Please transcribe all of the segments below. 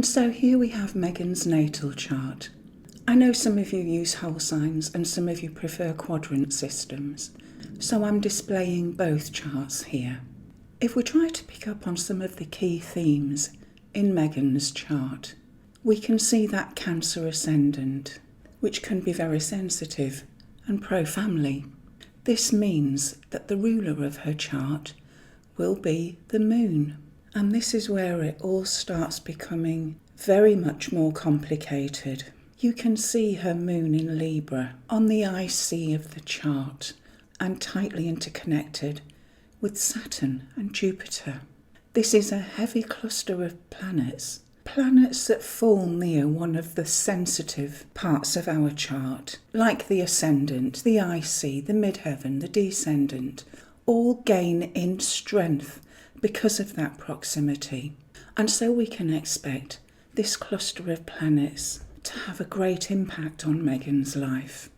And so here we have Meghan's natal chart. I know some of you use whole signs and some of you prefer quadrant systems, so I'm displaying both charts here. If we try to pick up on some of the key themes in Meghan's chart, we can see that Cancer ascendant, which can be very sensitive and pro-family. This means that the ruler of her chart will be the moon. And this is where it all starts becoming very much more complicated. You can see her moon in Libra on the IC of the chart and tightly interconnected with Saturn and Jupiter. This is a heavy cluster of planets that fall near one of the sensitive parts of our chart, like the ascendant, the IC, the midheaven, the descendant, all gain in strength because of that proximity. And so we can expect this cluster of planets to have a great impact on Meghan's life.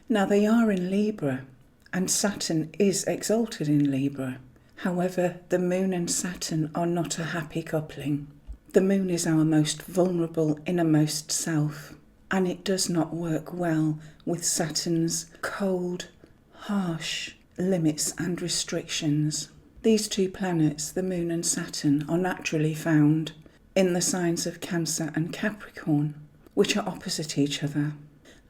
Now they are in Libra, and Saturn is exalted in Libra. However, the moon and Saturn are not a happy coupling. The moon is our most vulnerable innermost self, and it does not work well with Saturn's cold, harsh limits and restrictions. These two planets, the moon and Saturn, are naturally found in the signs of Cancer and Capricorn, which are opposite each other,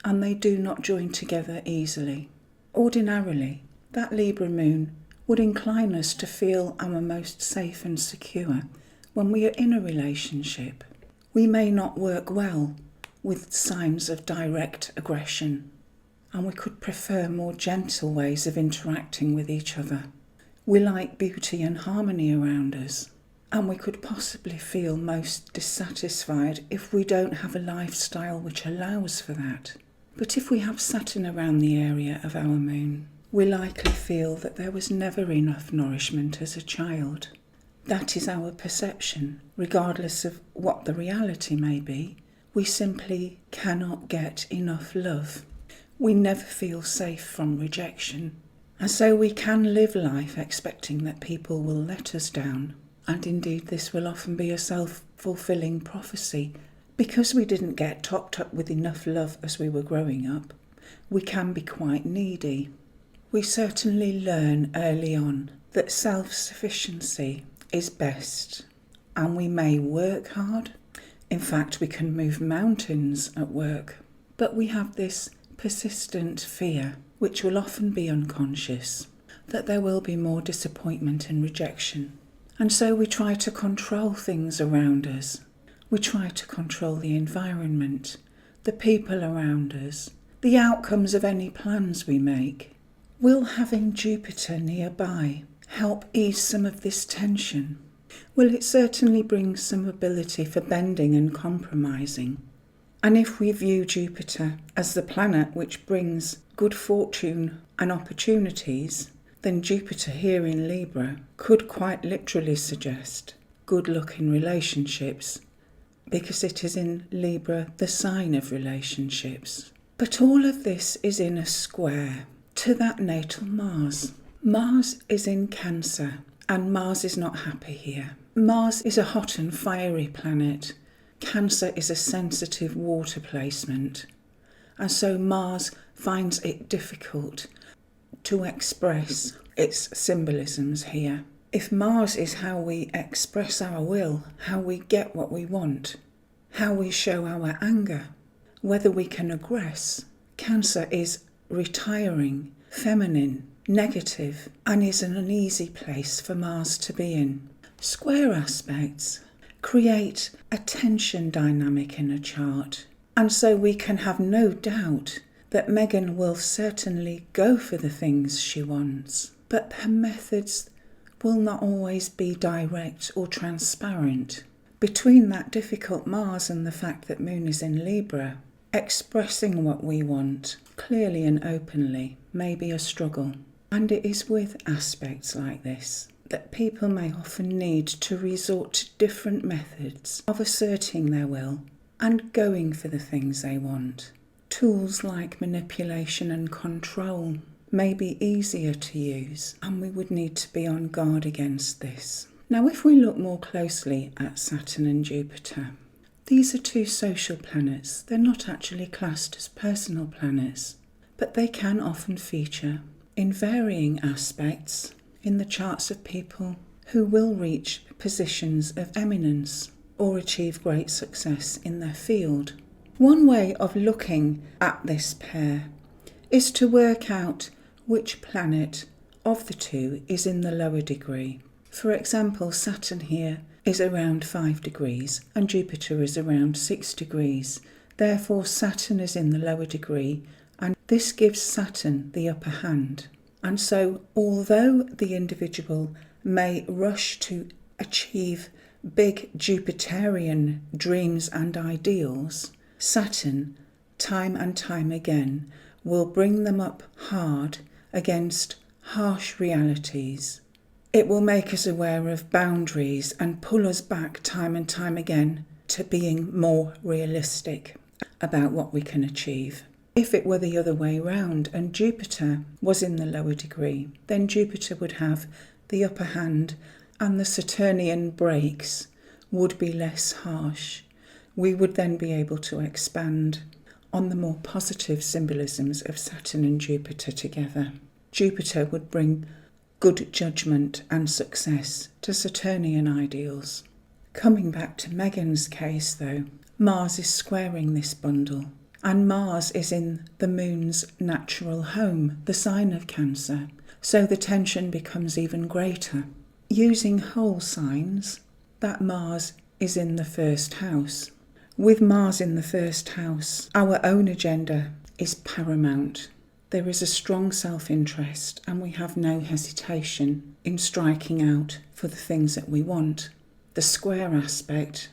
and they do not join together easily. Ordinarily, that Libra moon would incline us to feel our most safe and secure when we are in a relationship. We may not work well with signs of direct aggression, and we could prefer more gentle ways of interacting with each other. We like beauty and harmony around us, and we could possibly feel most dissatisfied if we don't have a lifestyle which allows for that. But if we have Saturn around the area of our moon, we likely feel that there was never enough nourishment as a child. That is our perception, regardless of what the reality may be. We simply cannot get enough love. We never feel safe from rejection. And so we can live life expecting that people will let us down. And indeed, this will often be a self-fulfilling prophecy. Because we didn't get topped up with enough love as we were growing up, we can be quite needy. We certainly learn early on that self-sufficiency is best, and we may work hard. In fact, we can move mountains at work, but we have this persistent fear, which will often be unconscious, that there will be more disappointment and rejection. And so we try to control things around us. We try to control the environment, the people around us, the outcomes of any plans we make. Will having Jupiter nearby help ease some of this tension? Well, it certainly brings some ability for bending and compromising. And if we view Jupiter as the planet which brings good fortune and opportunities, then Jupiter here in Libra could quite literally suggest good luck in relationships, because it is in Libra the sign of relationships. But all of this is in a square to that natal Mars. Mars is in Cancer, and Mars is not happy here. Mars is a hot and fiery planet. Cancer is a sensitive water placement, and so Mars finds it difficult to express its symbolisms here. If Mars is how we express our will, how we get what we want, how we show our anger, whether we can aggress, Cancer is retiring, feminine, negative, and is an uneasy place for Mars to be in. Square aspects create a tension dynamic in a chart, and so we can have no doubt that Meghan will certainly go for the things she wants, but her methods will not always be direct or transparent. Between that difficult Mars and the fact that Moon is in Libra, expressing what we want clearly and openly may be a struggle. And it is with aspects like this that people may often need to resort to different methods of asserting their will and going for the things they want. Tools like manipulation and control may be easier to use, and we would need to be on guard against this. Now, if we look more closely at Saturn and Jupiter, These are two social planets. They're not actually classed as personal planets, but they can often feature in varying aspects in the charts of people who will reach positions of eminence or achieve great success in their field. One way of looking at this pair is to work out which planet of the two is in the lower degree. For example, Saturn here is around 5 degrees and Jupiter is around 6 degrees. Therefore, Saturn is in the lower degree, and this gives Saturn the upper hand. And so, although the individual may rush to achieve big Jupiterian dreams and ideals, Saturn, time and time again, will bring them up hard against harsh realities. It will make us aware of boundaries and pull us back time and time again to being more realistic about what we can achieve. If it were the other way round and Jupiter was in the lower degree, then Jupiter would have the upper hand and the Saturnian breaks would be less harsh. We would then be able to expand on the more positive symbolisms of Saturn and Jupiter together. Jupiter would bring good judgment and success to Saturnian ideals. Coming back to Meghan's case though, Mars is squaring this bundle, and Mars is in the moon's natural home, the sign of Cancer, so the tension becomes even greater. Using whole signs, that Mars is in the first house. With Mars in the first house, our own agenda is paramount. There is a strong self-interest and we have no hesitation in striking out for the things that we want. The square aspect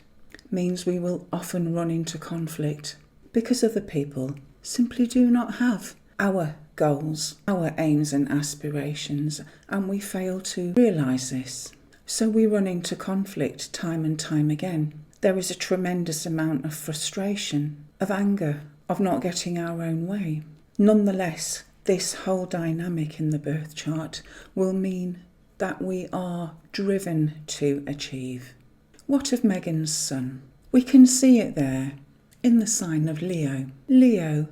means we will often run into conflict because other people simply do not have our goals, our aims and aspirations, and we fail to realise this. So we run into conflict time and time again. There is a tremendous amount of frustration, of anger, of not getting our own way. Nonetheless, this whole dynamic in the birth chart will mean that we are driven to achieve. What of Meghan's sun? We can see it there in the sign of Leo. Leo,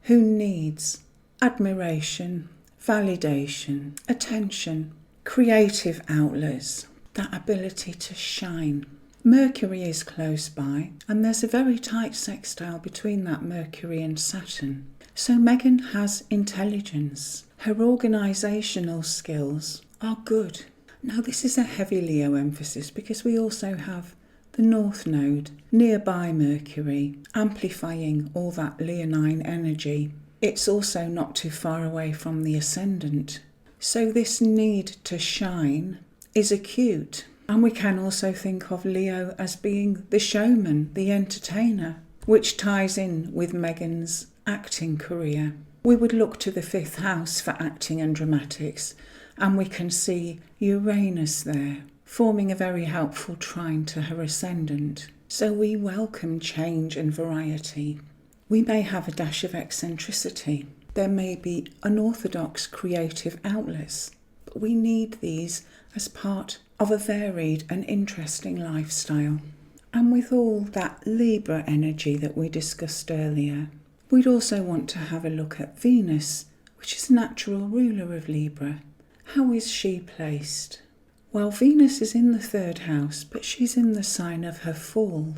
who needs admiration, validation, attention, creative outlets, that ability to shine. Mercury is close by, and there's a very tight sextile between that Mercury and Saturn. So Meghan has intelligence. Her organisational skills are good. Now this is a heavy Leo emphasis because we also have the North Node nearby Mercury, amplifying all that leonine energy. It's also not too far away from the ascendant. So this need to shine is acute. And we can also think of Leo as being the showman, the entertainer, which ties in with Meghan's acting career. We would look to the 5th house for acting and dramatics, and we can see Uranus there, forming a very helpful trine to her ascendant. So we welcome change and variety. We may have a dash of eccentricity. There may be unorthodox creative outlets, but we need these as part of a varied and interesting lifestyle. And with all that Libra energy that we discussed earlier, we'd also want to have a look at Venus, which is natural ruler of Libra. How is she placed? Well, Venus is in the 3rd house, but she's in the sign of her fall.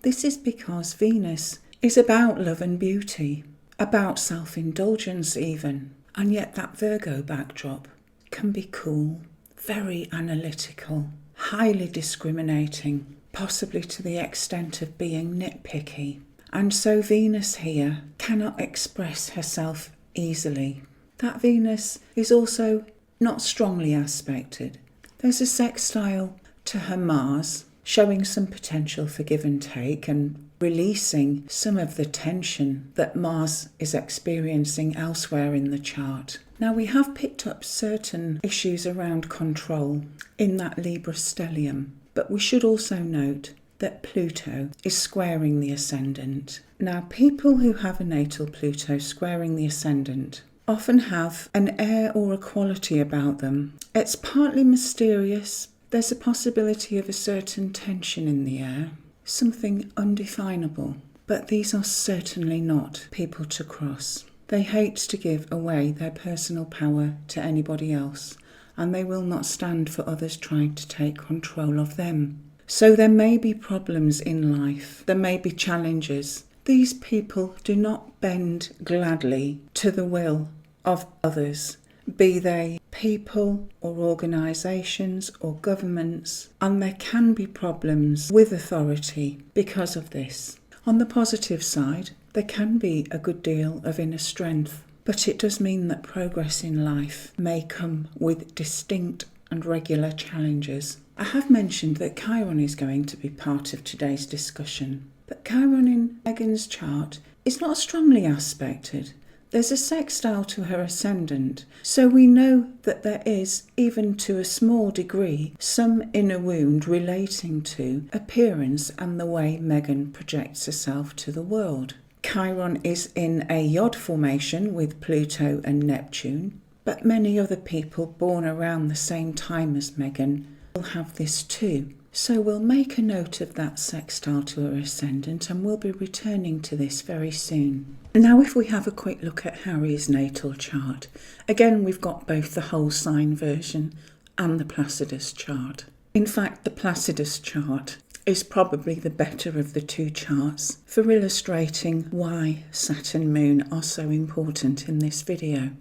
This is because Venus is about love and beauty, about self-indulgence even, and yet that Virgo backdrop can be cool, very analytical, highly discriminating, possibly to the extent of being nitpicky. And so Venus here cannot express herself easily. That Venus is also not strongly aspected. There's a sextile to her Mars, showing some potential for give and take and releasing some of the tension that Mars is experiencing elsewhere in the chart. Now we have picked up certain issues around control in that Libra stellium, but we should also note that Pluto is squaring the ascendant. Now people who have a natal Pluto squaring the ascendant often have an air or a quality about them. It's partly mysterious. There's a possibility of a certain tension in the air. something undefinable. But these are certainly not people to cross. They hate to give away their personal power to anybody else, and they will not stand for others trying to take control of them. So there may be problems in life, there may be challenges. These people do not bend gladly to the will of others, be they people or organisations or governments, and there can be problems with authority because of this. On the positive side, there can be a good deal of inner strength, but it does mean that progress in life may come with distinct and regular challenges. I have mentioned that Chiron is going to be part of today's discussion, but Chiron in Meghan's chart is not strongly aspected. There's a sextile to her ascendant, so we know that there is, even to a small degree, some inner wound relating to appearance and the way Meghan projects herself to the world. Chiron is in a Yod formation with Pluto and Neptune, but many other people born around the same time as Meghan will have this too. So we'll make a note of that sextile to her ascendant, and we'll be returning to this very soon. Now if we have a quick look at Harry's natal chart, again we've got both the whole sign version and the Placidus chart. In fact, the Placidus chart is probably the better of the two charts for illustrating why Saturn Moon are so important in this video.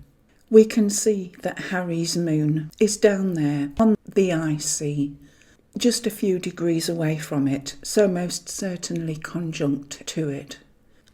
We can see that Harry's moon is down there on the IC, just a few degrees away from it, so most certainly conjunct to it.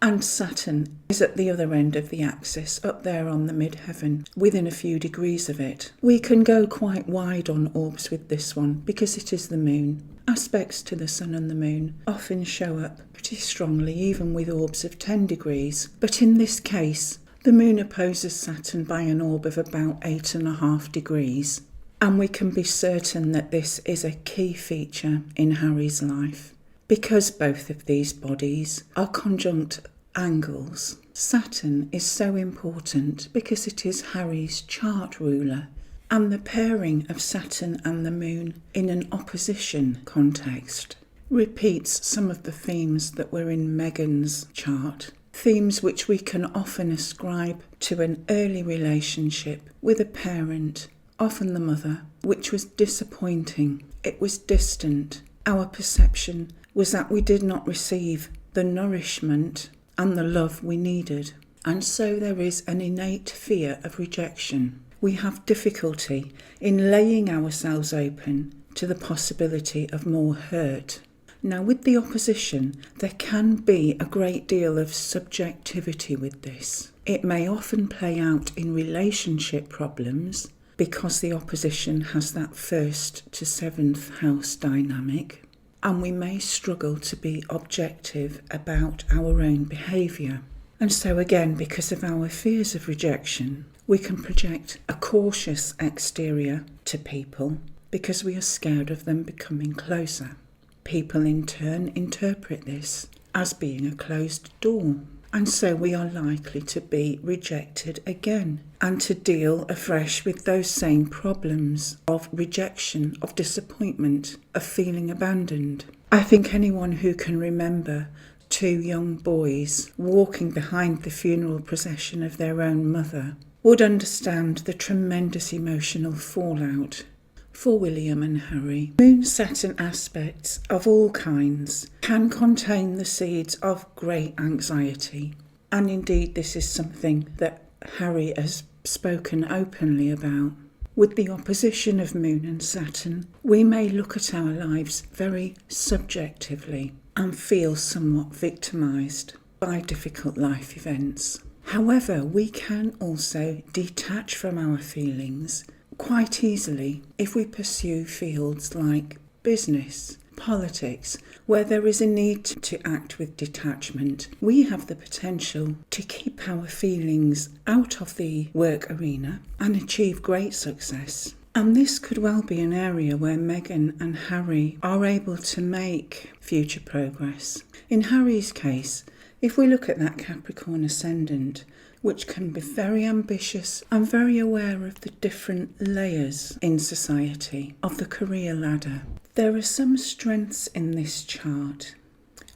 And Saturn is at the other end of the axis, up there on the midheaven, within a few degrees of it. We can go quite wide on orbs with this one because it is the moon. Aspects to the sun and the moon often show up pretty strongly, even with orbs of 10 degrees. But in this case, the moon opposes Saturn by an orb of about 8.5 degrees. And we can be certain that this is a key feature in Harry's life. Because both of these bodies are conjunct angles, Saturn is so important because it is Harry's chart ruler. And the pairing of Saturn and the moon in an opposition context repeats some of the themes that were in Meghan's chart. Themes which we can often ascribe to an early relationship with a parent, often the mother, which was disappointing. It was distant. Our perception was that we did not receive the nourishment and the love we needed. And so there is an innate fear of rejection. We have difficulty in laying ourselves open to the possibility of more hurt. Now, with the opposition, there can be a great deal of subjectivity with this. It may often play out in relationship problems, because the opposition has that 1st to 7th house dynamic, and we may struggle to be objective about our own behaviour. And so again, because of our fears of rejection, we can project a cautious exterior to people because we are scared of them becoming closer. People in turn interpret this as being a closed door. And so we are likely to be rejected again and to deal afresh with those same problems of rejection, of disappointment, of feeling abandoned. I think anyone who can remember 2 young boys walking behind the funeral procession of their own mother would understand the tremendous emotional fallout. For William and Harry, Moon-Saturn aspects of all kinds can contain the seeds of great anxiety. And indeed, this is something that Harry has spoken openly about. With the opposition of Moon and Saturn, we may look at our lives very subjectively and feel somewhat victimised by difficult life events. However, we can also detach from our feelings quite easily if we pursue fields like business, politics, where there is a need to act with detachment. We have the potential to keep our feelings out of the work arena and achieve great success. And this could well be an area where Meghan and Harry are able to make future progress. In Harry's case, if we look at that Capricorn ascendant, which can be very ambitious and very aware of the different layers in society of the career ladder. There are some strengths in this chart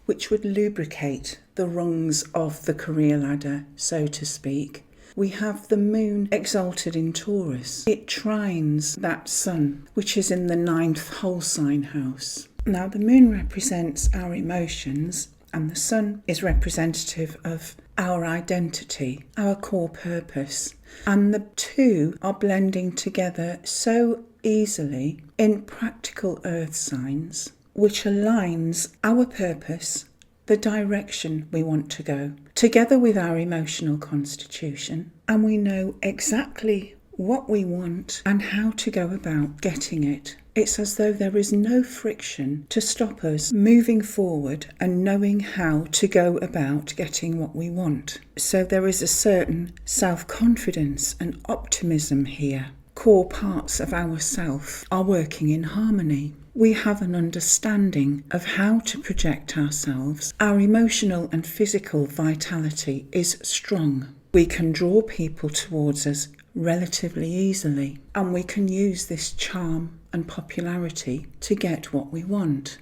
which would lubricate the rungs of the career ladder, so to speak. We have the moon exalted in Taurus. It trines that sun, which is in the 9th whole sign house. Now, the moon represents our emotions, and the sun is representative of our identity, our core purpose. And the two are blending together so easily in practical earth signs, which aligns our purpose, the direction we want to go, together with our emotional constitution, and we know exactly what we want and how to go about getting it. It's as though there is no friction to stop us moving forward and knowing how to go about getting what we want. So there is a certain self-confidence and optimism here. Core parts of ourself are working in harmony. We have an understanding of how to project ourselves. Our emotional and physical vitality is strong. We can draw people towards us relatively easily, and we can use this charm and popularity to get what we want.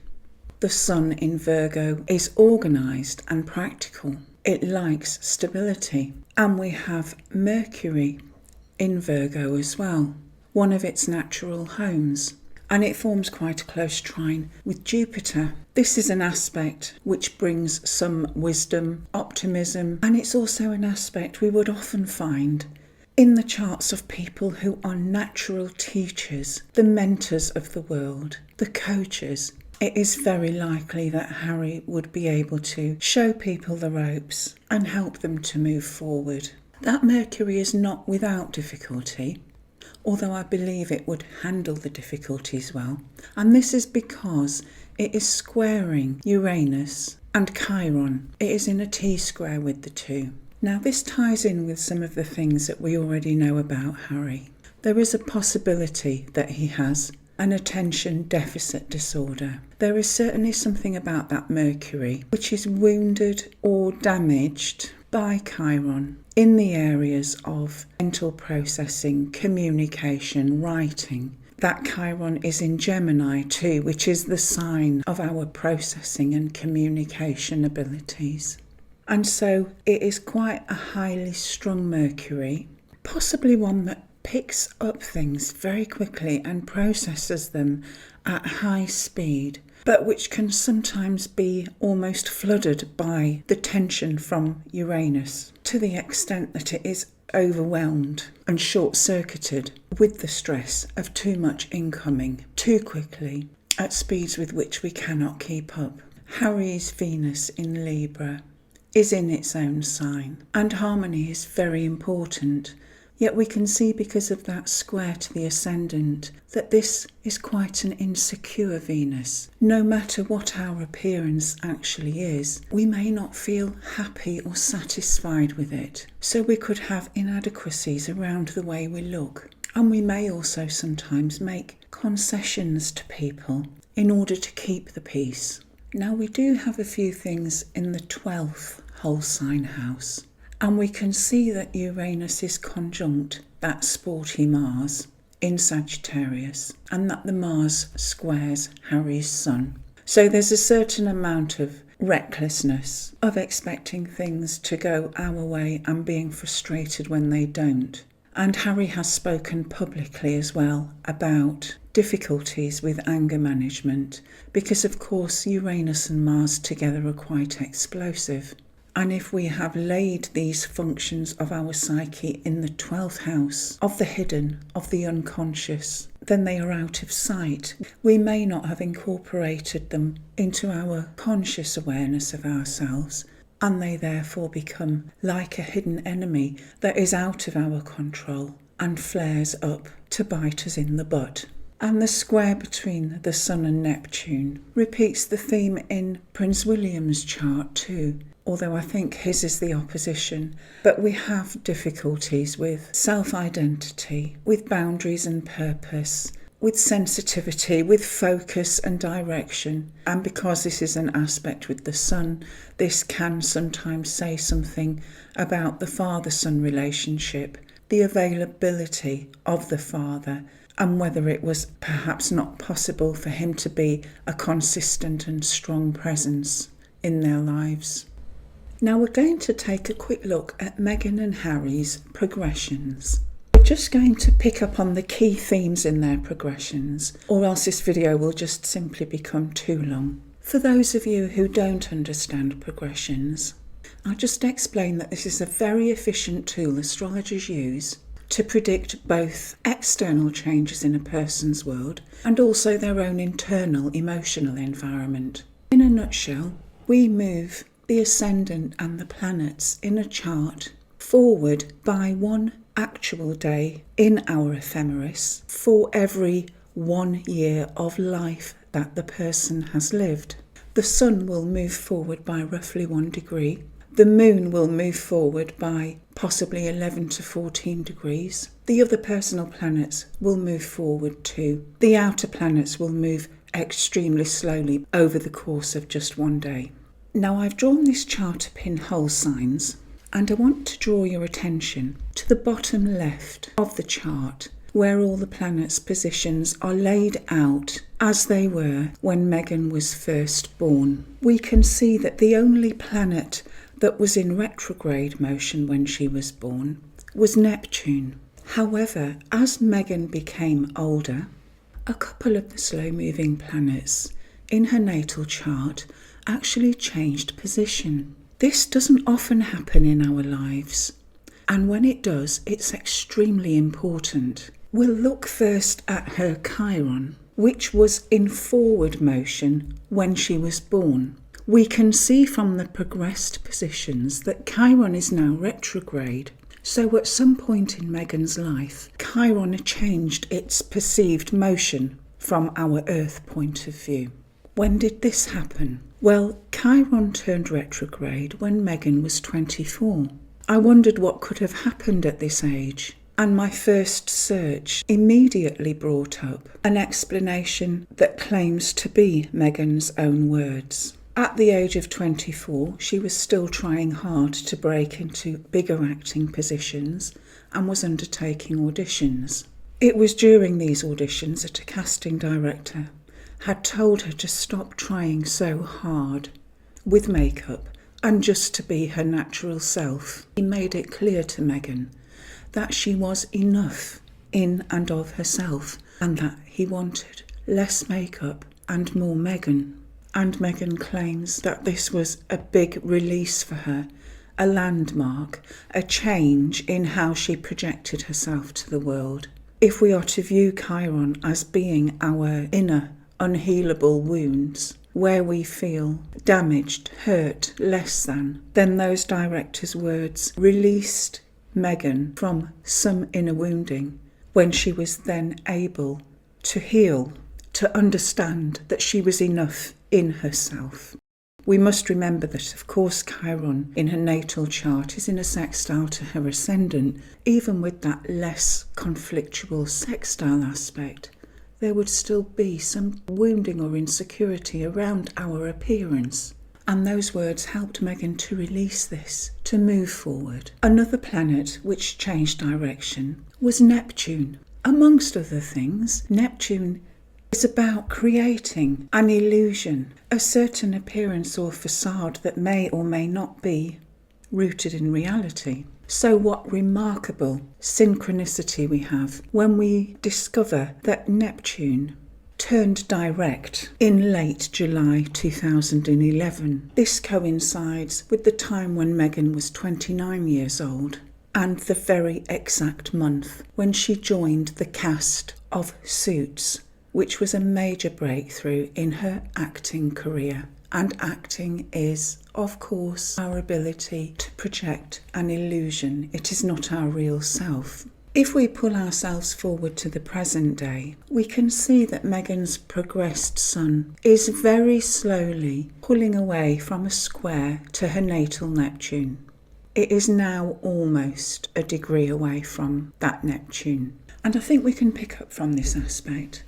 The sun in Virgo is organised and practical. It likes stability. And we have Mercury in Virgo as well, one of its natural homes. And it forms quite a close trine with Jupiter. This is an aspect which brings some wisdom, optimism, and it's also an aspect we would often find in the charts of people who are natural teachers, the mentors of the world, the coaches. It is very likely that Harry would be able to show people the ropes and help them to move forward. That Mercury is not without difficulty, although I believe it would handle the difficulties well. And this is because it is squaring Uranus and Chiron. It is in a T-square with the two. Now, this ties in with some of the things that we already know about Harry. There is a possibility that he has an attention deficit disorder. There is certainly something about that Mercury which is wounded or damaged by Chiron in the areas of mental processing, communication, writing. That Chiron is in Gemini too, which is the sign of our processing and communication abilities. And so it is quite a highly strung Mercury, possibly one that picks up things very quickly and processes them at high speed, but which can sometimes be almost flooded by the tension from Uranus, to the extent that it is overwhelmed and short-circuited with the stress of too much incoming too quickly at speeds with which we cannot keep up. Harry's Venus in Libra is in its own sign, and harmony is very important. Yet we can see, because of that square to the ascendant, that this is quite an insecure Venus. No matter what our appearance actually is, we may not feel happy or satisfied with it. So we could have inadequacies around the way we look. And we may also sometimes make concessions to people in order to keep the peace. Now, we do have a few things in the 12th whole sign house, and we can see that Uranus is conjunct that sporty Mars in Sagittarius, and that the Mars squares Harry's Sun. So there's a certain amount of recklessness, of expecting things to go our way and being frustrated when they don't. And Harry has spoken publicly as well about difficulties with anger management, because of course Uranus and Mars together are quite explosive. And if we have laid these functions of our psyche in the 12th house of the hidden, of the unconscious, then they are out of sight. We may not have incorporated them into our conscious awareness of ourselves, and they therefore become like a hidden enemy that is out of our control and flares up to bite us in the butt. And the square between the Sun and Neptune repeats the theme in Prince William's chart too, although I think his is the opposition. But we have difficulties with self-identity, with boundaries and purpose, with sensitivity, with focus and direction. And because this is an aspect with the Sun, this can sometimes say something about the father-son relationship, the availability of the father, and whether it was perhaps not possible for him to be a consistent and strong presence in their lives. Now we're going to take a quick look at Meghan and Harry's progressions. We're just going to pick up on the key themes in their progressions, or else this video will just simply become too long. For those of you who don't understand progressions, I'll just explain that this is a very efficient tool astrologers use to predict both external changes in a person's world and also their own internal emotional environment. In a nutshell, we move the ascendant and the planets in a chart forward by one actual day in our ephemeris for every 1 year of life that the person has lived. The sun will move forward by roughly 1 degree. The moon will move forward by possibly 11 to 14 degrees. The other personal planets will move forward too. The outer planets will move extremely slowly over the course of just 1 day. Now I've drawn this chart up in whole signs, and I want to draw your attention to the bottom left of the chart where all the planets' positions are laid out as they were when Meghan was first born. We can see that the only planet that was in retrograde motion when she was born was Neptune. However, as Meghan became older, a couple of the slow-moving planets in her natal chart actually changed position. This doesn't often happen in our lives, and when it does, it's extremely important. We'll look first at her Chiron, which was in forward motion when she was born. We can see from the progressed positions that Chiron is now retrograde. So at some point in Meghan's life, Chiron changed its perceived motion from our Earth point of view. When did this happen? Well, Chiron turned retrograde when Meghan was 24. I wondered what could have happened at this age, and my first search immediately brought up an explanation that claims to be Meghan's own words. At the age of 24, she was still trying hard to break into bigger acting positions and was undertaking auditions. It was during these auditions that a casting director had told her to stop trying so hard with makeup and just to be her natural self. He made it clear to Meghan that she was enough in and of herself and that he wanted less makeup and more Meghan. And Meghan claims that this was a big release for her, a landmark, a change in how she projected herself to the world. If we are to view Chiron as being our inner unhealable wounds, where we feel damaged, hurt, less than, then those directors' words released Meghan from some inner wounding when she was then able to heal, to understand that she was enough in herself. We must remember that, of course, Chiron in her natal chart is in a sextile to her ascendant. Even with that less conflictual sextile aspect, there would still be some wounding or insecurity around our appearance. And those words helped Meghan to release this, to move forward. Another planet which changed direction was Neptune. Amongst other things, Neptune is about creating an illusion, a certain appearance or facade that may or may not be rooted in reality. So what remarkable synchronicity we have when we discover that Neptune turned direct in late July 2011. This coincides with the time when Meghan was 29 years old and the very exact month when she joined the cast of Suits, which was a major breakthrough in her acting career. And acting is, of course, our ability to project an illusion. It is not our real self. If we pull ourselves forward to the present day, we can see that Meghan's progressed sun is very slowly pulling away from a square to her natal Neptune. It is now almost a degree away from that Neptune. And I think we can pick up from this aspect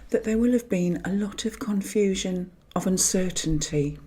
that there will have been a lot of confusion, of uncertainty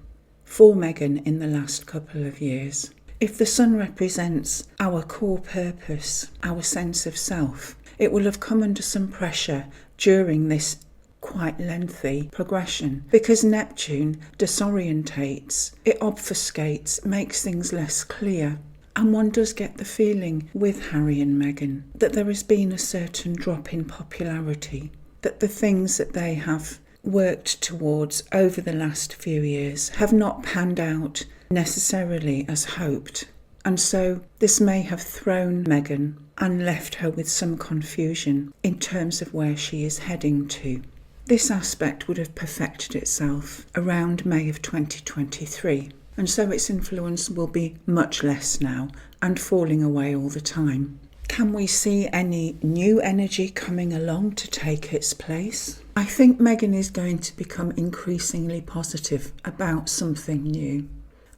for Meghan in the last couple of years. If the sun represents our core purpose, our sense of self, it will have come under some pressure during this quite lengthy progression, because Neptune disorientates, it obfuscates, makes things less clear. And one does get the feeling with Harry and Meghan that there has been a certain drop in popularity, that the things that they have worked towards over the last few years have not panned out necessarily as hoped. And so this may have thrown Meghan and left her with some confusion in terms of where she is heading to. This aspect would have perfected itself around May of 2023, and so its influence will be much less now and falling away all the time. Can we see any new energy coming along to take its place? I think Meghan is going to become increasingly positive about something new.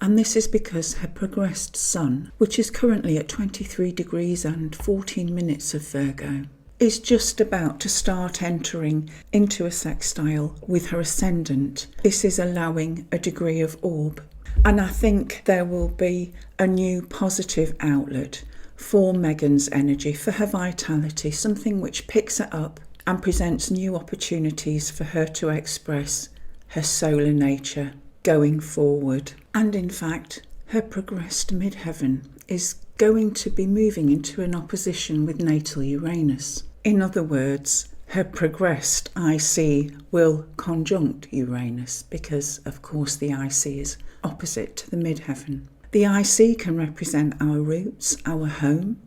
And this is because her progressed sun, which is currently at 23 degrees and 14 minutes of Virgo, is just about to start entering into a sextile with her ascendant. This is allowing a degree of orb. And I think there will be a new positive outlet for Meghan's energy, for her vitality, something which picks her up and presents new opportunities for her to express her solar nature going forward. And in fact, her progressed midheaven is going to be moving into an opposition with natal Uranus. In other words, her progressed IC will conjunct Uranus because, of course, the IC is opposite to the midheaven. The IC can represent our roots, our home.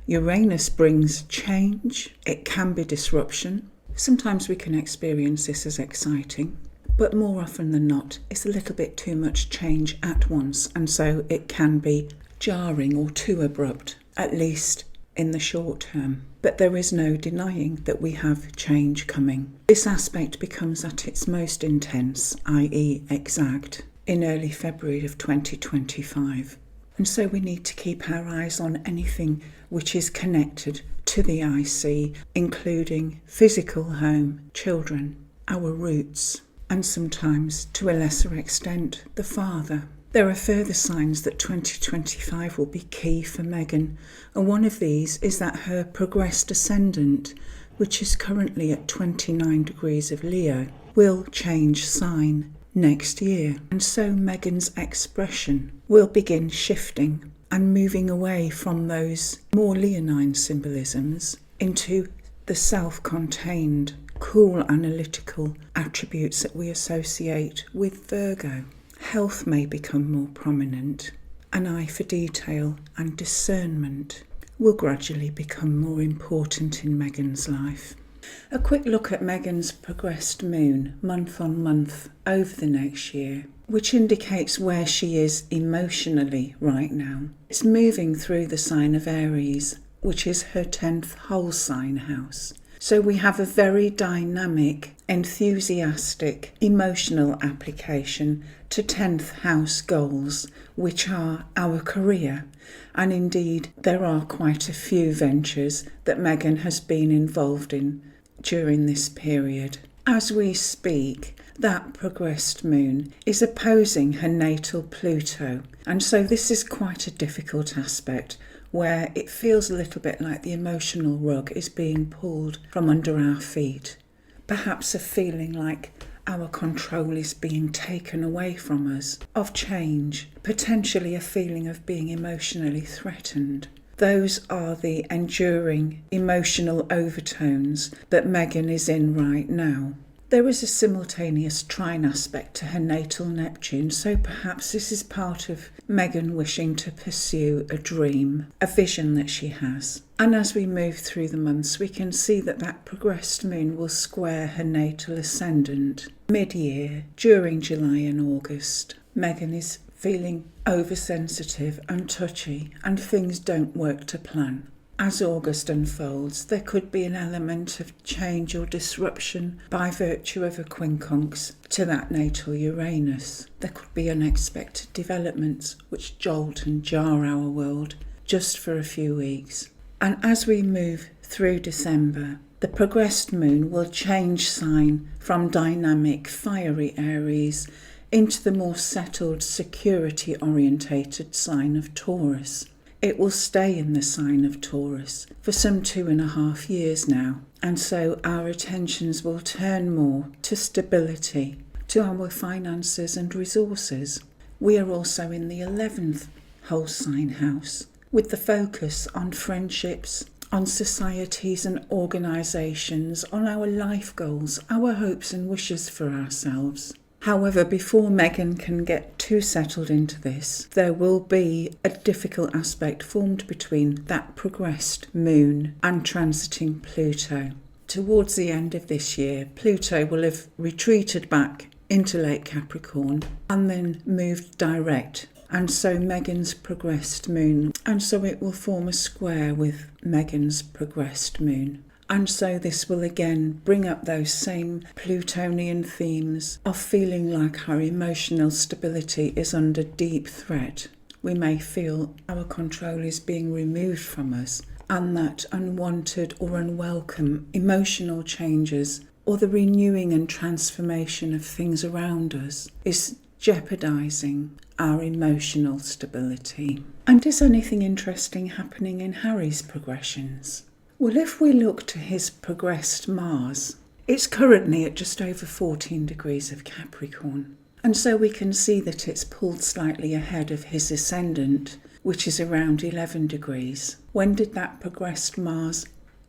Uranus brings change. It can be disruption. Sometimes we can experience this as exciting, but more often than not, it's a little bit too much change at once, and so it can be jarring or too abrupt, at least in the short term. But there is no denying that we have change coming. This aspect becomes at its most intense, i.e. exact, in early February of 2025. And so we need to keep our eyes on anything which is connected to the IC, including physical home, children, our roots, and sometimes, to a lesser extent, the father. There are further signs that 2025 will be key for Meghan, and one of these is that her progressed ascendant, which is currently at 29 degrees of Leo, will change sign next year, and so Meghan's expression will begin shifting and moving away from those more leonine symbolisms into the self-contained, cool analytical attributes that we associate with Virgo. Health may become more prominent. An eye for detail and discernment will gradually become more important in Meghan's life. A quick look at Meghan's progressed moon month on month over the next year, which indicates where she is emotionally right now. It's moving through the sign of Aries, which is her 10th whole sign house. So we have a very dynamic, enthusiastic, emotional application to 10th house goals, which are our career. And indeed, there are quite a few ventures that Meghan has been involved in during this period. As we speak, that progressed moon is opposing her natal Pluto. And so this is quite a difficult aspect, where it feels a little bit like the emotional rug is being pulled from under our feet. Perhaps a feeling like our control is being taken away from us, of change, potentially a feeling of being emotionally threatened. Those are the enduring emotional overtones that Meghan is in right now. There is a simultaneous trine aspect to her natal Neptune, so perhaps this is part of Meghan wishing to pursue a dream, a vision that she has. And as we move through the months, we can see that that progressed moon will square her natal ascendant. Mid-year, during July and August, Meghan is feeling oversensitive and touchy, and things don't work to plan. As August unfolds, there could be an element of change or disruption by virtue of a quincunx to that natal Uranus. There could be unexpected developments which jolt and jar our world just for a few weeks. And as we move through December, the progressed moon will change sign from dynamic, fiery Aries into the more settled, security-orientated sign of Taurus. It will stay in the sign of Taurus for some 2.5 years now, and so our attentions will turn more to stability, to our finances and resources. We are also in the 11th whole sign house, with the focus on friendships, on societies and organisations, on our life goals, our hopes and wishes for ourselves. However, before Meghan can get too settled into this, there will be a difficult aspect formed between that progressed moon and transiting Pluto. Towards the end of this year, Pluto will have retreated back into late Capricorn and then moved direct. And so Meghan's progressed moon, and so it will form a square with Meghan's progressed moon. And so this will again bring up those same Plutonian themes of feeling like our emotional stability is under deep threat. We may feel our control is being removed from us, and that unwanted or unwelcome emotional changes or the renewing and transformation of things around us is jeopardising our emotional stability. And is anything interesting happening in Harry's progressions? Well, if we look to his progressed Mars, it's currently at just over 14 degrees of Capricorn. And so we can see that it's pulled slightly ahead of his ascendant, which is around 11 degrees. When did that progressed Mars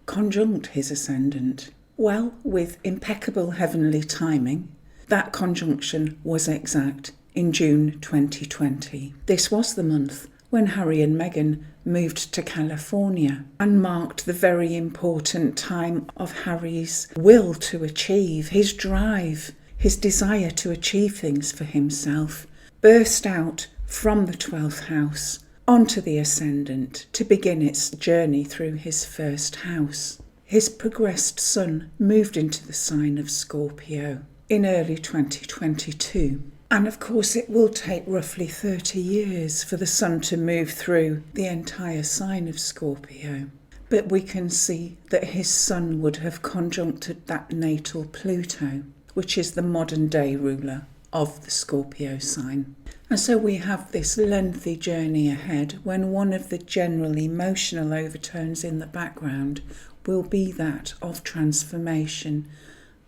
conjunct his ascendant? Well, with impeccable heavenly timing, that conjunction was exact in June 2020. This was the month when Harry and Meghan moved to California and marked the very important time of Harry's will to achieve, his drive, his desire to achieve things for himself, burst out from the 12th house onto the ascendant to begin its journey through his first house. His progressed sun moved into the sign of Scorpio in early 2022. And of course it will take roughly 30 years for the sun to move through the entire sign of Scorpio. But we can see that his sun would have conjuncted that natal Pluto, which is the modern day ruler of the Scorpio sign. And so we have this lengthy journey ahead when one of the general emotional overtones in the background will be that of transformation,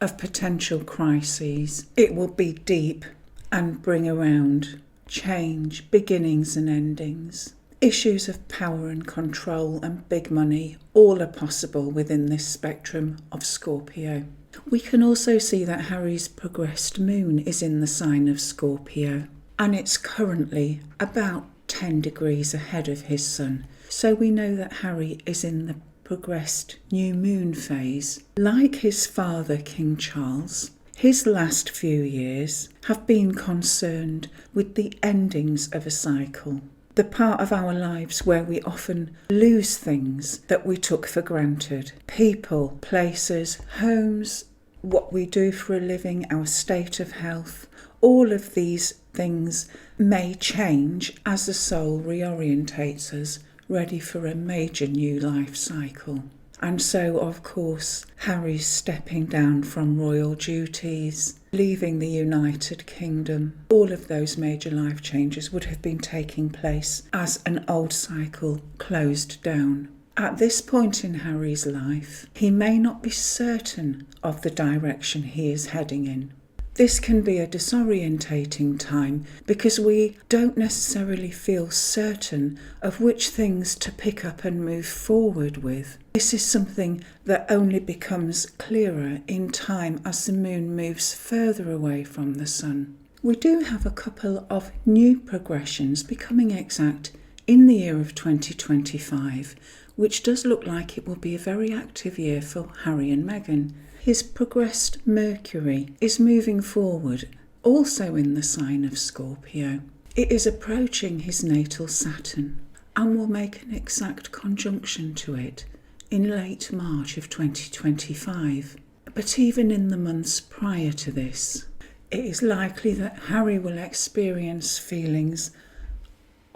of potential crises. It will be deep and bring around change, beginnings and endings. Issues of power and control and big money, all are possible within this spectrum of Scorpio. We can also see that Harry's progressed moon is in the sign of Scorpio, and it's currently about 10 degrees ahead of his sun. So we know that Harry is in the progressed new moon phase. Like his father, King Charles, his last few years have been concerned with the endings of a cycle, the part of our lives where we often lose things that we took for granted. People, places, homes, what we do for a living, our state of health, all of these things may change as the soul reorientates us, ready for a major new life cycle. And so, of course, Harry's stepping down from royal duties, leaving the United Kingdom. All of those major life changes would have been taking place as an old cycle closed down. At this point in Harry's life, he may not be certain of the direction he is heading in. This can be a disorientating time because we don't necessarily feel certain of which things to pick up and move forward with. This is something that only becomes clearer in time as the moon moves further away from the sun. We do have a couple of new progressions becoming exact in the year of 2025, which does look like it will be a very active year for Harry and Meghan. His progressed Mercury is moving forward, also in the sign of Scorpio. It is approaching his natal Saturn and will make an exact conjunction to it in late March of 2025. But even in the months prior to this, it is likely that Harry will experience feelings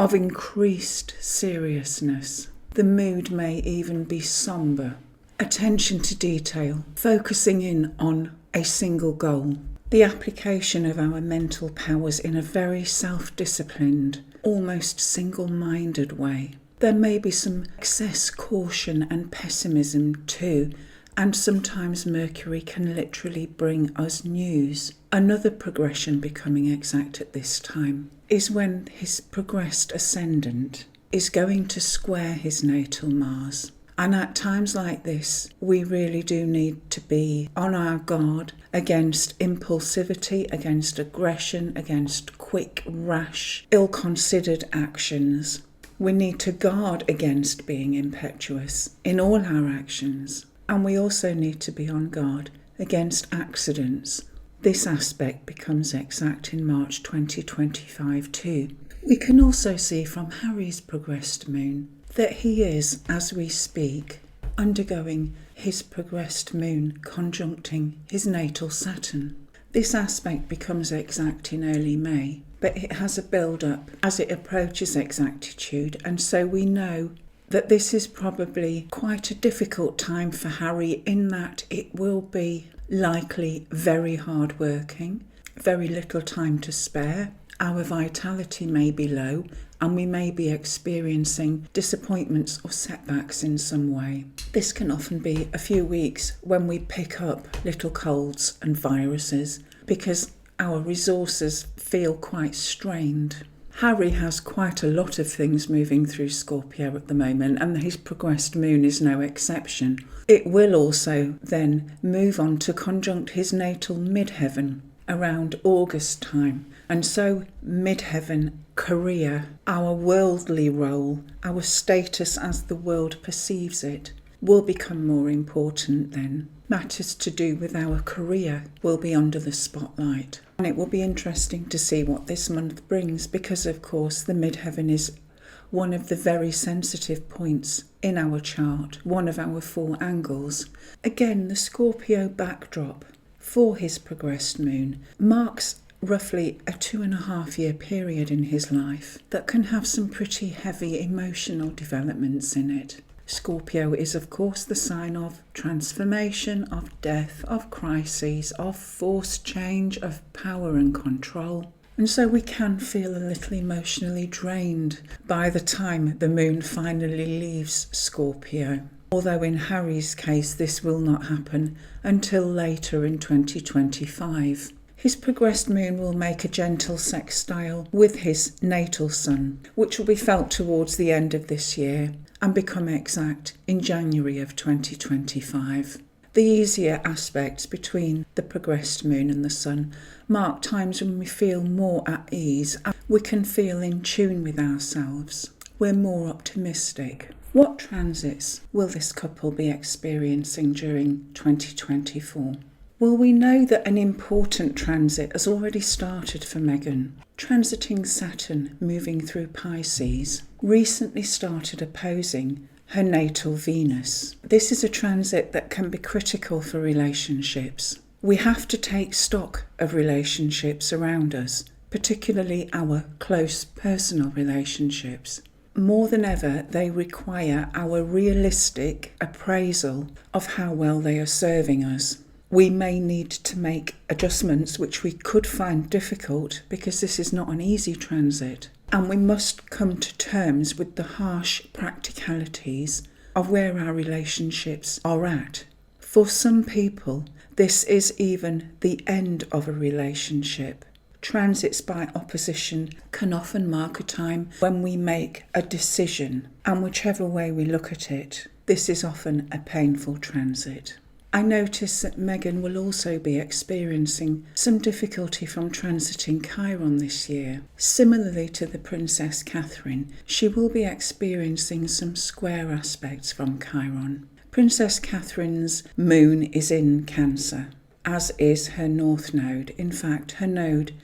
of increased seriousness. The mood may even be sombre. Attention to detail, focusing in on a single goal. The application of our mental powers in a very self-disciplined, almost single-minded way. There may be some excess caution and pessimism too, and sometimes Mercury can literally bring us news. Another progression becoming exact at this time is when his progressed ascendant is going to square his natal Mars. And at times like this, we really do need to be on our guard against impulsivity, against aggression, against quick, rash, ill-considered actions. We need to guard against being impetuous in all our actions. And we also need to be on guard against accidents. This aspect becomes exact in March 2025 too. We can also see from Harry's progressed moon that he is, as we speak, undergoing his progressed moon conjuncting his natal Saturn. This aspect becomes exact in early May, but it has a build-up as it approaches exactitude, and so we know that this is probably quite a difficult time for Harry in that it will be likely very hard working, very little time to spare. Our vitality may be low and we may be experiencing disappointments or setbacks in some way. This can often be a few weeks when we pick up little colds and viruses because our resources feel quite strained. Harry has quite a lot of things moving through Scorpio at the moment, and his progressed moon is no exception. It will also then move on to conjunct his natal midheaven around August time. And so midheaven, career, our worldly role, our status as the world perceives it, will become more important then. Matters to do with our career will be under the spotlight. And it will be interesting to see what this month brings because, of course, the midheaven is one of the very sensitive points in our chart, one of our 4 angles. Again, the Scorpio backdrop for his progressed moon marks roughly a 2.5-year period in his life that can have some pretty heavy emotional developments in it. Scorpio is, of course, the sign of transformation, of death, of crises, of forced change, of power and control. And so we can feel a little emotionally drained by the time the moon finally leaves Scorpio. Although in Harry's case this will not happen until later in 2025. His progressed moon will make a gentle sextile with his natal sun, which will be felt towards the end of this year and become exact in January of 2025. The easier aspects between the progressed moon and the sun mark times when we feel more at ease and we can feel in tune with ourselves. We're more optimistic. What transits will this couple be experiencing during 2024? Well, we know that an important transit has already started for Meghan. Transiting Saturn, moving through Pisces, recently started opposing her natal Venus. This is a transit that can be critical for relationships. We have to take stock of relationships around us, particularly our close personal relationships. More than ever, they require our realistic appraisal of how well they are serving us. We may need to make adjustments which we could find difficult because this is not an easy transit. And we must come to terms with the harsh practicalities of where our relationships are at. For some people, this is even the end of a relationship. Transits by opposition can often mark a time when we make a decision, and whichever way we look at it, this is often a painful transit. I notice that Meghan will also be experiencing some difficulty from transiting Chiron this year. Similarly to the Princess Catherine, she will be experiencing some square aspects from Chiron. Princess Catherine's moon is in Cancer, as is her north node. In fact, her node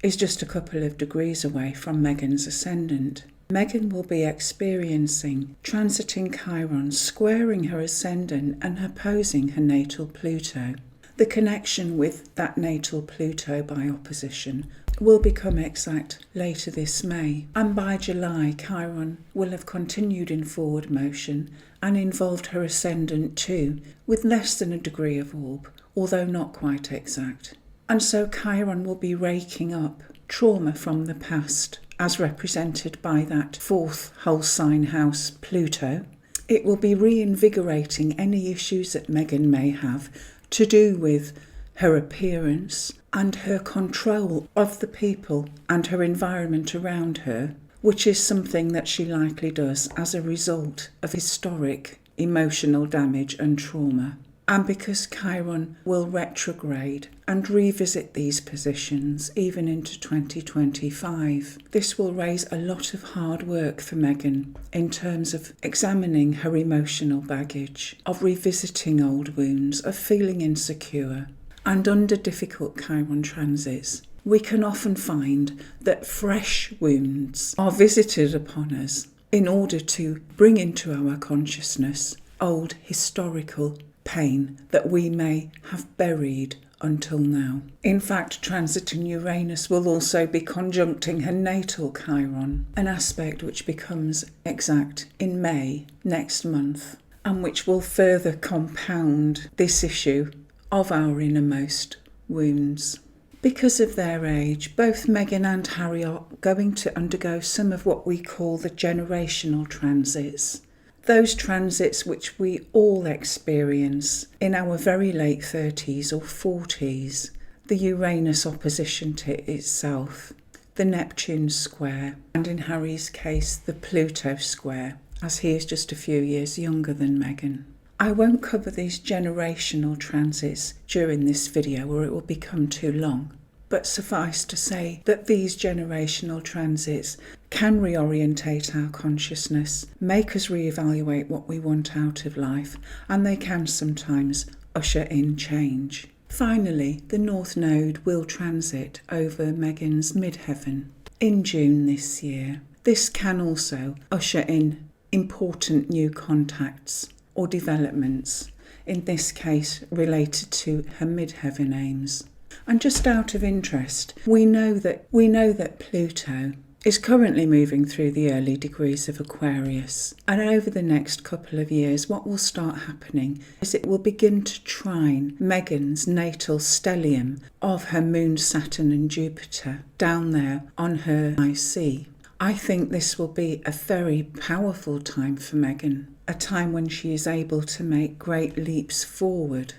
is just a couple of degrees away from Meghan's ascendant. Meghan will be experiencing transiting Chiron, squaring her ascendant and opposing her natal Pluto. The connection with that natal Pluto by opposition will become exact later this May, and by July Chiron will have continued in forward motion and involved her ascendant too, with less than a degree of orb, although not quite exact. And so Chiron will be raking up trauma from the past as represented by that fourth whole sign house, Pluto. It will be reinvigorating any issues that Meghan may have to do with her appearance and her control of the people and her environment around her, which is something that she likely does as a result of historic emotional damage and trauma. And because Chiron will retrograde and revisit these positions even into 2025, this will raise a lot of hard work for Meghan in terms of examining her emotional baggage, of revisiting old wounds, of feeling insecure. And under difficult Chiron transits, we can often find that fresh wounds are visited upon us in order to bring into our consciousness old historical pain that we may have buried until now. In fact, transiting Uranus will also be conjuncting her natal Chiron, an aspect which becomes exact in May next month, and which will further compound this issue of our innermost wounds. Because of their age, both Meghan and Harry are going to undergo some of what we call the generational transits. Those transits which we all experience in our very late 30s or 40s, the Uranus opposition to itself, the Neptune square, and in Harry's case, the Pluto square, as he is just a few years younger than Meghan. I won't cover these generational transits during this video or it will become too long. But suffice to say that these generational transits can reorientate our consciousness, make us reevaluate what we want out of life, and they can sometimes usher in change. Finally, the North Node will transit over Meghan's midheaven in June this year. This can also usher in important new contacts or developments, in this case related to her midheaven aims. And just out of interest, we know that Pluto is currently moving through the early degrees of Aquarius. And over the next couple of years, what will start happening is it will begin to trine Meghan's natal stellium of her moon, Saturn and Jupiter down there on her IC. I think this will be a very powerful time for Meghan, a time when she is able to make great leaps forward.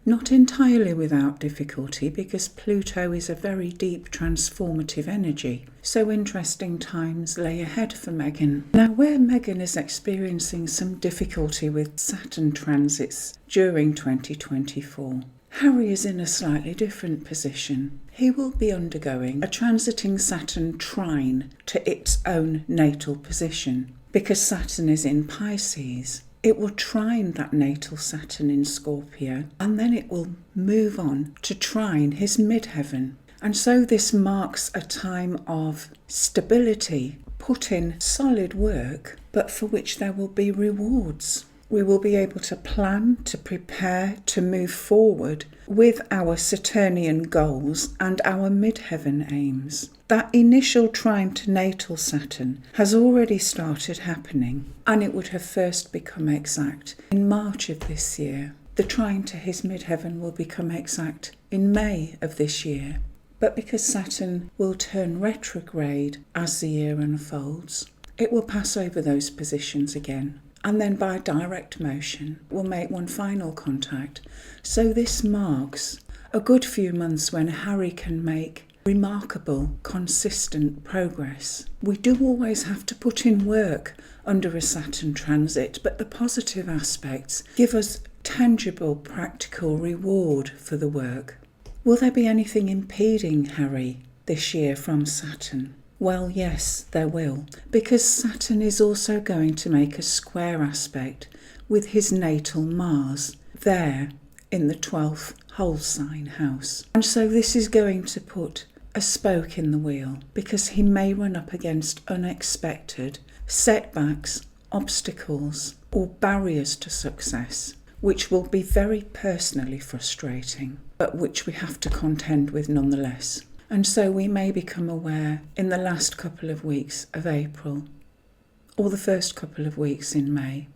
Not entirely without difficulty, because Pluto is a very deep transformative energy, so interesting times lay ahead for Meghan. Now, where Meghan is experiencing some difficulty with Saturn transits during 2024, Harry is in a slightly different position. He will be undergoing a transiting Saturn trine to its own natal position, because Saturn is in Pisces. It will trine that natal Saturn in Scorpio, and then it will move on to trine his midheaven. And so this marks a time of stability, put in solid work, but for which there will be rewards. We will be able to plan, to prepare, to move forward with our Saturnian goals and our midheaven aims. That initial trine to natal Saturn has already started happening, and it would have first become exact in March of this year. The trine to his midheaven will become exact in May of this year. But because Saturn will turn retrograde as the year unfolds, it will pass over those positions again, and then by direct motion will make one final contact. So this marks a good few months when Harry can make remarkable, consistent progress. We do always have to put in work under a Saturn transit, but the positive aspects give us tangible, practical reward for the work. Will there be anything impeding Harry this year from Saturn? Well, yes, there will, because Saturn is also going to make a square aspect with his natal Mars there in the 12th whole sign house. And so this is going to put a spoke in the wheel, because he may run up against unexpected setbacks, obstacles, or barriers to success, which will be very personally frustrating, but which we have to contend with nonetheless. And so we may become aware in the last couple of weeks of April, or the first couple of weeks in May,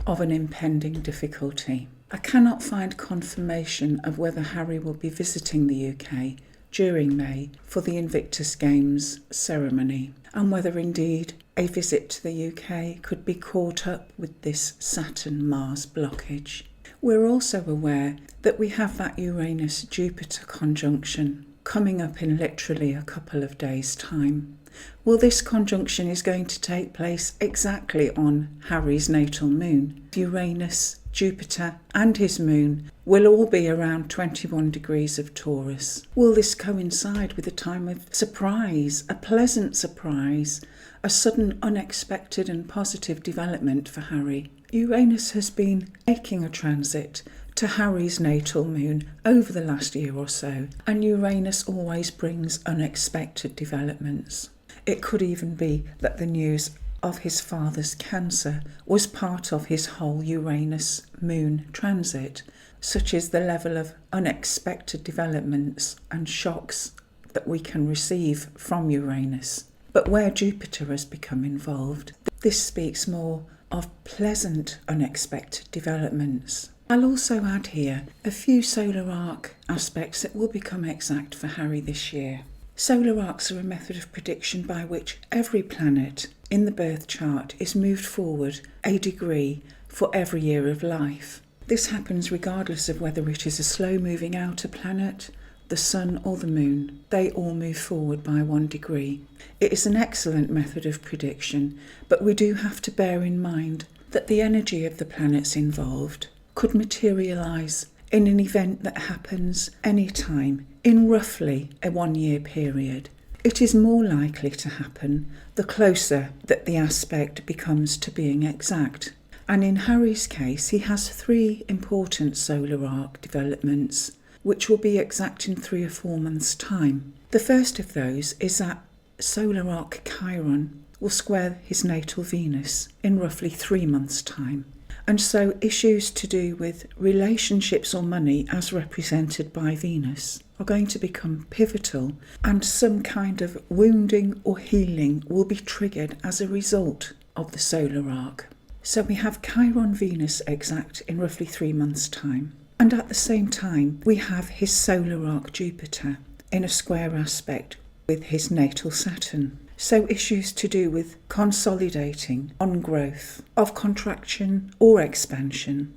of an impending difficulty. I cannot find confirmation of whether Harry will be visiting the UK during May for the Invictus Games ceremony, and whether indeed a visit to the UK could be caught up with this Saturn-Mars blockage. We're also aware that we have that Uranus-Jupiter conjunction coming up in literally a couple of days' time. Well, this conjunction is going to take place exactly on Harry's natal moon. Uranus, Jupiter and his moon will all be around 21 degrees of Taurus. Will this coincide with a time of surprise, a pleasant surprise, a sudden, unexpected and positive development for Harry? Uranus has been making a transit to Harry's natal moon over the last year or so, and Uranus always brings unexpected developments. It could even be that the news of his father's cancer was part of his whole Uranus moon transit, such is the level of unexpected developments and shocks that we can receive from Uranus. But where Jupiter has become involved, this speaks more of pleasant unexpected developments. I'll also add here a few solar arc aspects that will become exact for Harry this year. Solar arcs are a method of prediction by which every planet in the birth chart is moved forward a degree for every year of life. This happens regardless of whether it is a slow-moving outer planet, the sun or the moon. They all move forward by 1 degree. It is an excellent method of prediction, but we do have to bear in mind that the energy of the planets involved could materialise in an event that happens any time in roughly a 1-year period. It is more likely to happen the closer that the aspect becomes to being exact. And in Harry's case, he has 3 important solar arc developments, which will be exact in 3 or 4 months' time. The first of those is that solar arc Chiron will square his natal Venus in roughly 3 months' time. And so issues to do with relationships or money as represented by Venus are going to become pivotal, and some kind of wounding or healing will be triggered as a result of the solar arc. So we have Chiron Venus exact in roughly 3 months' time. And at the same time, we have his solar arc Jupiter in a square aspect with his natal Saturn. So issues to do with consolidating on growth, of contraction or expansion,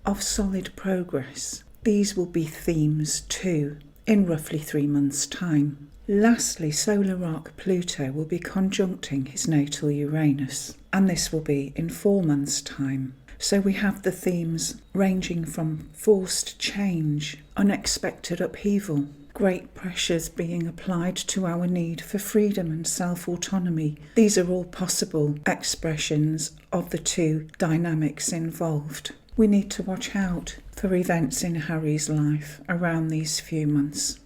of solid progress. These will be themes too in roughly 3 months' time. Lastly, solar arc Pluto will be conjuncting his natal Uranus, and this will be in 4 months' time. So we have the themes ranging from forced change, unexpected upheaval, great pressures being applied to our need for freedom and self-autonomy. These are all possible expressions of the 2 dynamics involved. We need to watch out for events in Harry's life around these few months.